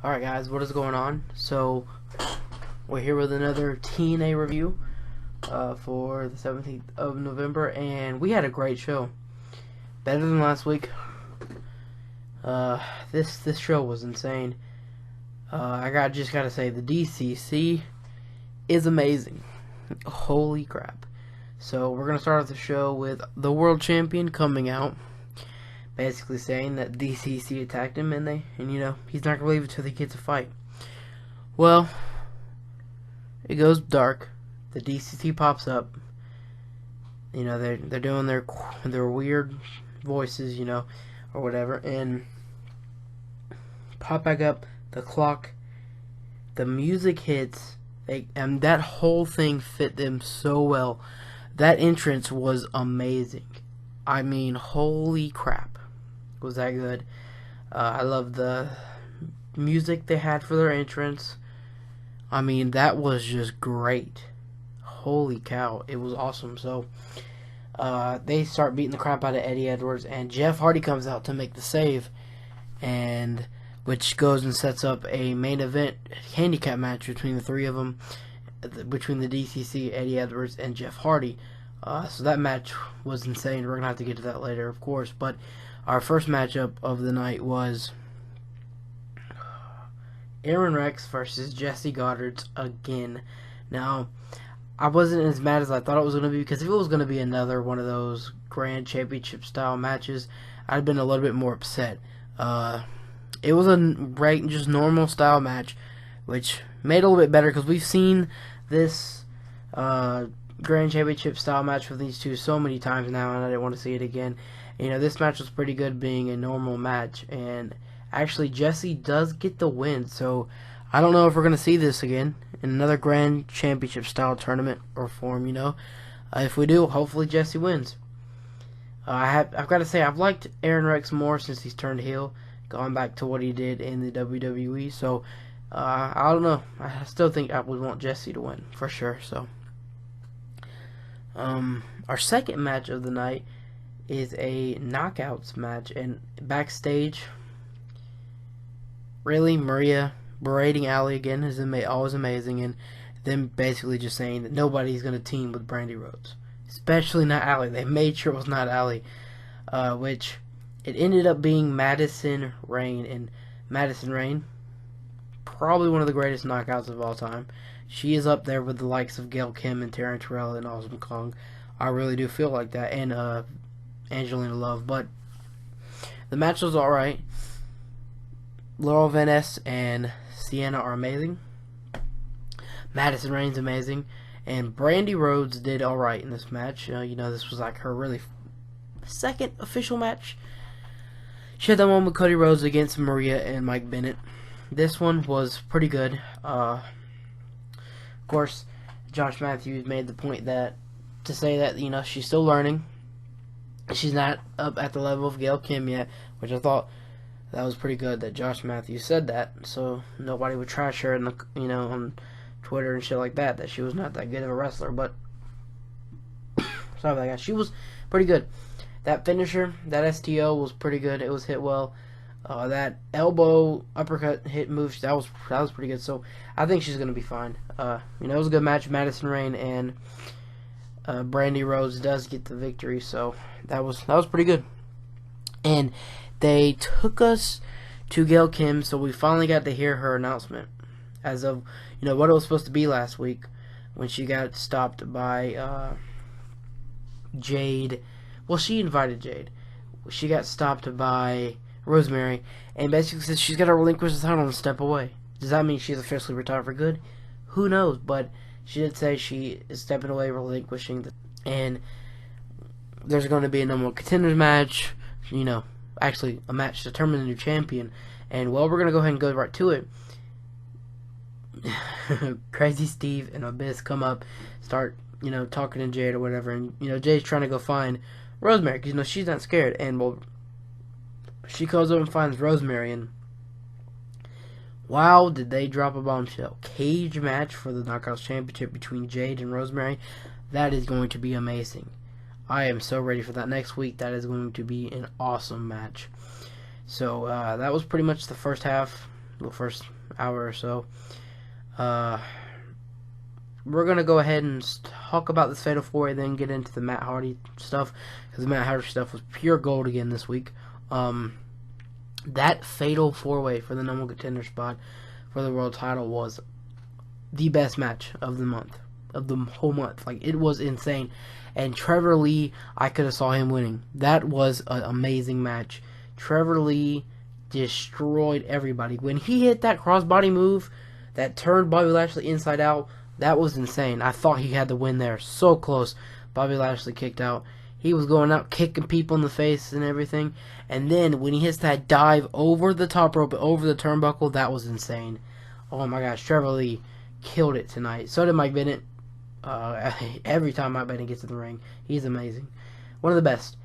Alright guys, what is going on? So, we're here with another TNA review for the 17th of November, and we had a great show. Better than last week. This show was insane. Just gotta say, the DCC is amazing. Holy crap. So, we're gonna start off the show with the World Champion coming out, basically saying that DCC attacked him, and he's not gonna leave it till he gets a fight. Well, it goes dark. The DCC pops up. They're doing their weird voices, or whatever, and pop back up. The clock, the music hits, and that whole thing fit them so well. That entrance was amazing. I mean, holy crap. Was that good? I love the music they had for their entrance. I mean, that was just great. Holy cow, it was awesome. So they start beating the crap out of Eddie Edwards, and Jeff Hardy comes out to make the save, and which goes and sets up a main event handicap match between the three of them, between the DCC, Eddie Edwards, and Jeff Hardy. So that match was insane. We're gonna have to get to that later, of course, but our first matchup of the night was Aaron Rex versus Jesse Goddard again. Now, I wasn't as mad as I thought it was going to be, because if it was going to be another one of those grand championship style matches, I'd have been a little bit more upset. It was a just normal style match, which made it a little bit better, because we've seen this grand championship style match with these two so many times now, and I didn't want to see it again. This match was pretty good, being a normal match, and actually Jesse does get the win, so I don't know if we're going to see this again in another grand championship style tournament or form, If we do, hopefully Jesse wins. I've got to say, I've liked Aaron Rex more since he's turned heel, gone back to what he did in the WWE, so I don't know. I still think I would want Jesse to win, for sure. So our second match of the night is a knockouts match, and backstage, really, Maria berating Allie again is always amazing, and them basically just saying that nobody's going to team with Brandy Rhodes, especially not Allie. They made sure it was not Allie, which it ended up being Madison Rayne, and Madison Rayne, probably one of the greatest knockouts of all time. She is up there with the likes of Gail Kim and Taryn Terrell and Awesome Kong. I really do feel like that, and Angelina Love, but the match was alright. Laurel Van Ness and Sienna are amazing. Madison Rayne's amazing, and Brandy Rhodes did alright in this match. This was like her really second official match. She had that one with Cody Rhodes against Maria and Mike Bennett. This one was pretty good. Of course, Josh Matthews made the point to say that she's still learning. She's not up at the level of Gail Kim yet, which I thought that was pretty good that Josh Matthews said that, so nobody would trash her in on Twitter and shit like that she was not that good of a wrestler. But sorry about that, guys. She was pretty good. That finisher, that STO, was pretty good. It was hit well. That elbow uppercut hit move, that was pretty good. So I think she's gonna be fine. It was a good match. Madison Rayne and Brandy Rhodes does get the victory, so that was pretty good. And they took us to Gail Kim, so we finally got to hear her announcement as of what it was supposed to be last week, when she got stopped by Jade. Well, she invited Jade. She got stopped by Rosemary, and basically says she's got to relinquish the title and step away. Does that mean she's officially retired for good? Who knows? But she did say she is stepping away, relinquishing and there's going to be a number one contenders match. Actually a match to determine the new champion, and we're going to go ahead and go right to it. Crazy Steve and Abyss come up, start talking to Jade or whatever, and Jade's trying to go find Rosemary, because she's not scared, and she goes up and finds Rosemary, and wow, did they drop a bombshell. Cage match for the Knockouts Championship between Jade and Rosemary. That is going to be amazing. I am so ready for that next week. That is going to be an awesome match. So that was pretty much the first half. the first hour or so. We're going to go ahead and talk about this Fatal 4-Way, then get into the Matt Hardy stuff, because the Matt Hardy stuff was pure gold again this week. That Fatal 4-Way for the number 1 contender spot for the world title was the best match of the month, of the whole month. Like, it was insane. And Trevor Lee, I could have saw him winning. That was an amazing match. Trevor Lee destroyed everybody. When he hit that crossbody move that turned Bobby Lashley inside out, that was insane. I thought he had the win there. So close. Bobby Lashley kicked out. He was going out kicking people in the face and everything. And then when he hits that dive over the top rope, over the turnbuckle, that was insane. Oh my gosh, Trevor Lee killed it tonight. So did Mike Bennett. Every time Mike Bennett gets in the ring, he's amazing. One of the best.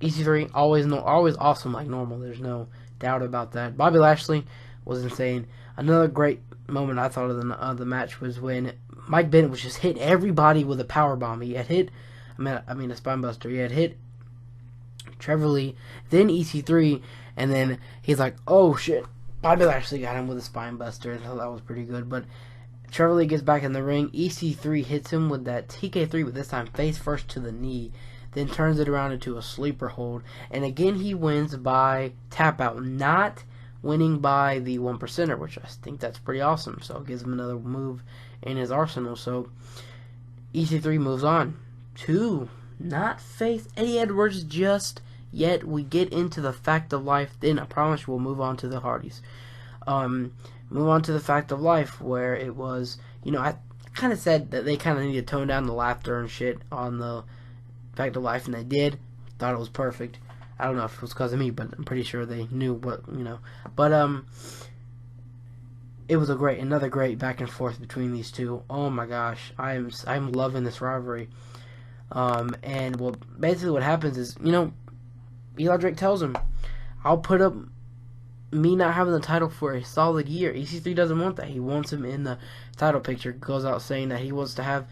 EC3, always awesome like normal. There's no doubt about that. Bobby Lashley was insane. Another great moment I thought of the match was when Mike Bennett was just hitting everybody with a power bomb. He had hit, a spine buster. He had hit Trevor Lee, then EC3, and then he's like, oh shit, Bobby Lashley got him with a spine buster, and so that was pretty good. But Trevor Lee gets back in the ring. EC3 hits him with that TK3, but this time face first to the knee, then turns it around into a sleeper hold, and again he wins by tap out, not winning by the 1%er, which I think that's pretty awesome. So it gives him another move in his arsenal. So EC3 moves on to not face Eddie Edwards just yet. We get into the Fact of Life, then I promise we'll move on to the Hardys. Move on to the Fact of Life, where it was, I kind of said that they kind of need to tone down the laughter and shit on the Fact of Life, and they did. Thought it was perfect. I don't know if it was because of me, but I'm pretty sure they knew what, But, it was another great back and forth between these two. Oh my gosh, I'm loving this rivalry. And well, basically what happens is, Eli Drake tells him, I'll put up me not having the title for a solid year. EC3 doesn't want that. He wants him in the title picture. Goes out saying that he wants to have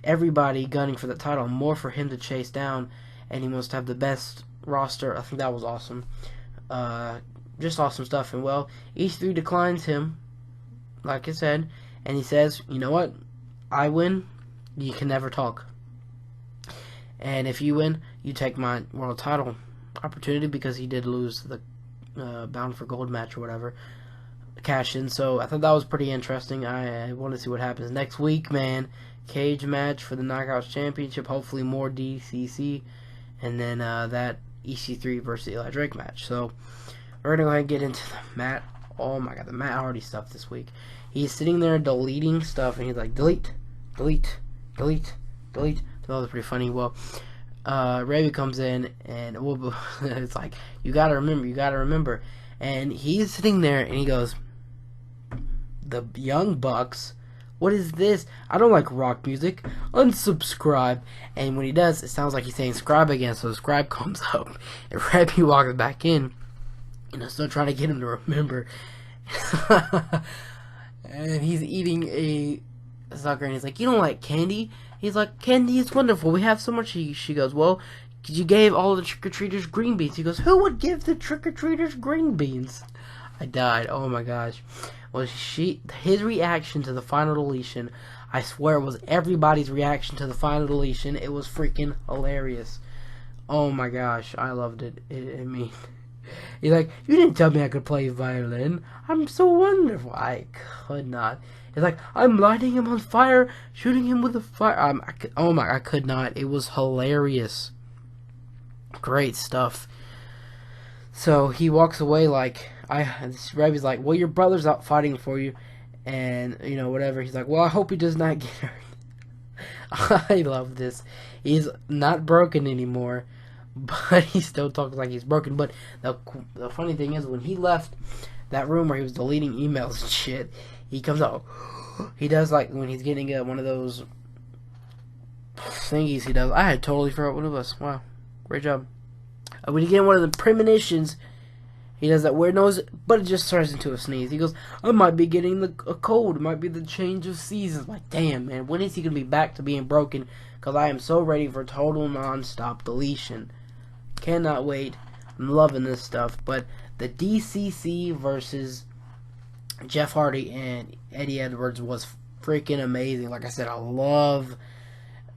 everybody gunning for the title, more for him to chase down, and he wants to have the best roster. I think that was awesome. Just awesome stuff. And well, EC3 declines him, like I said, and he says, you know what? I win, you can never talk. And if you win, you take my world title opportunity, because he did lose the Bound for Gold match or whatever, cash in. So I thought that was pretty interesting. I want to see what happens next week, man. Cage match for the Knockouts Championship. Hopefully more DCC, and then that EC3 versus Eli Drake match. So we're gonna go ahead and get into the Matt. Oh my god, the Matt Hardy stuff this week. He's sitting there deleting stuff, and he's like, delete, delete, delete, delete. That was pretty funny. Well, Raby comes in, and it's like, you gotta remember. And he's sitting there, and he goes, the Young Bucks, what is this? I don't like rock music. Unsubscribe. And when he does, it sounds like he's saying scribe again, so the scribe comes up, and Raby walks back in, and I'm still trying to get him to remember. And he's eating a sucker, and he's like, you don't like candy? He's like, candy is wonderful. We have so much. She goes, well, you gave all the trick-or-treaters green beans. He goes, who would give the trick-or-treaters green beans? I died. Oh my gosh. Well, his reaction to the final deletion, I swear it was everybody's reaction to the final deletion. It was freaking hilarious. Oh my gosh. I loved it. He's like, you didn't tell me I could play violin. I'm so wonderful. I could not. It's like, I'm lighting him on fire, shooting him with a fire. I could not. It was hilarious. Great stuff. So he walks away like, Raby's like, well, your brother's out fighting for you, and, whatever. He's like, well, I hope he does not get hurt. I love this. He's not broken anymore, but he still talks like he's broken. But the funny thing is, when he left that room where he was deleting emails and shit, he comes out. He does, like, when he's getting one of those thingies he does. I had totally forgot what it was. Wow. Great job. When you get one of the premonitions, he does that weird nose, but it just turns into a sneeze. He goes, I might be getting a cold. It might be the change of seasons. Like, damn, man. When is he going to be back to being broken? Because I am so ready for total non-stop deletion. Cannot wait. I'm loving this stuff. But The DCC versus Jeff Hardy and Eddie Edwards was freaking amazing. Like I said, I love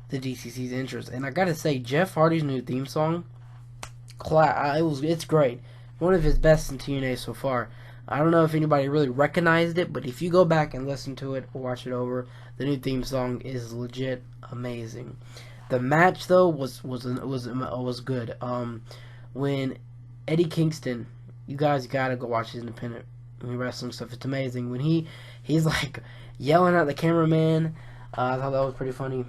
the DCC's interest, and I gotta say, Jeff Hardy's new theme song, it's great. One of his best in TNA so far. I don't know if anybody really recognized it, but if you go back and listen to it or watch it over, the new theme song is legit amazing. The match though was good. When Eddie Kingston, you guys gotta go watch his independent wrestling stuff. It's amazing. When he's like yelling at the cameraman, I thought that was pretty funny.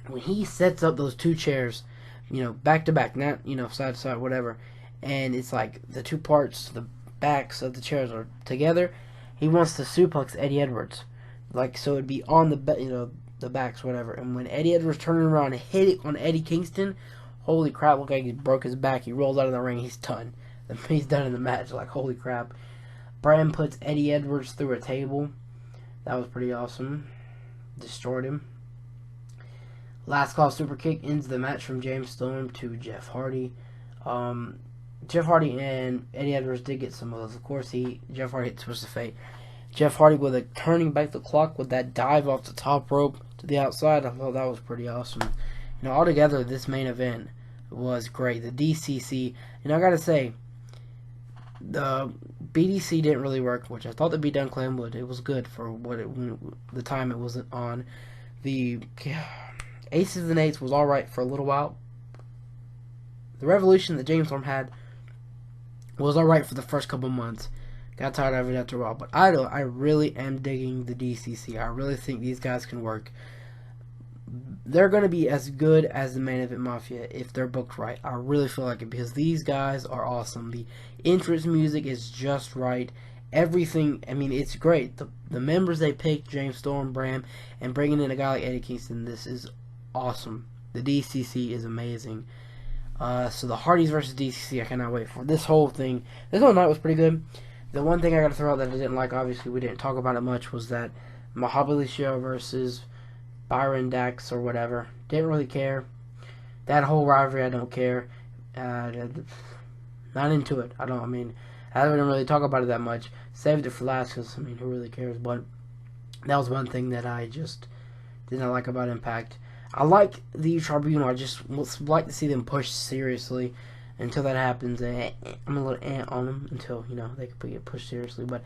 When he sets up those two chairs, back to back, not side to side, whatever, and it's like the two parts, the backs of the chairs are together. He wants to suplex Eddie Edwards, like so it'd be on the backs, whatever. And when Eddie Edwards turned around and hit it on Eddie Kingston, holy crap! Looked like he broke his back. He rolls out of the ring. He's done. He's done in the match. Like holy crap! Bram puts Eddie Edwards through a table. That was pretty awesome. Destroyed him. Last call super kick ends the match from James Storm to Jeff Hardy. Jeff Hardy and Eddie Edwards did get some of those. Of course, Jeff Hardy hit Twist of Fate. Jeff Hardy with a turning back the clock with that dive off the top rope to the outside. I thought that was pretty awesome. Altogether, this main event was great. The DCC, I gotta say, the BDC didn't really work, which I thought the Beat Down Clan would. It was good for the time it was on. The Aces and Eights was alright for a little while. The Revolution that James Storm had was alright for the first couple months. Got tired of it after a while. But I really am digging the DCC. I really think these guys can work. They're going to be as good as the Main Event Mafia if they're booked right. I really feel like it because these guys are awesome. The entrance music is just right. Everything, it's great. The members they picked, James Storm, Bram, and bringing in a guy like Eddie Kingston, this is awesome. The DCC is amazing. So the Hardys versus DCC, I cannot wait for this whole thing. This whole night was pretty good. The one thing I got to throw out that I didn't like, obviously we didn't talk about it much, was that Mahabali Show versus Byron Dax or whatever. Didn't really care. That whole rivalry, I don't care. Not into it. I didn't really talk about it that much. Saved it for last because, who really cares? But that was one thing that I just did not like about Impact. I like the Tribunal. I just would like to see them push seriously. Until that happens, I'm a little ant on them until, they can get pushed seriously. But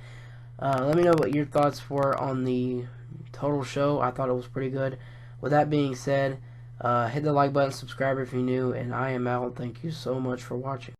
let me know what your thoughts were on the total show. I thought it was pretty good. With that being said, hit the like button, subscribe if you're new, and I am out. Thank you so much for watching.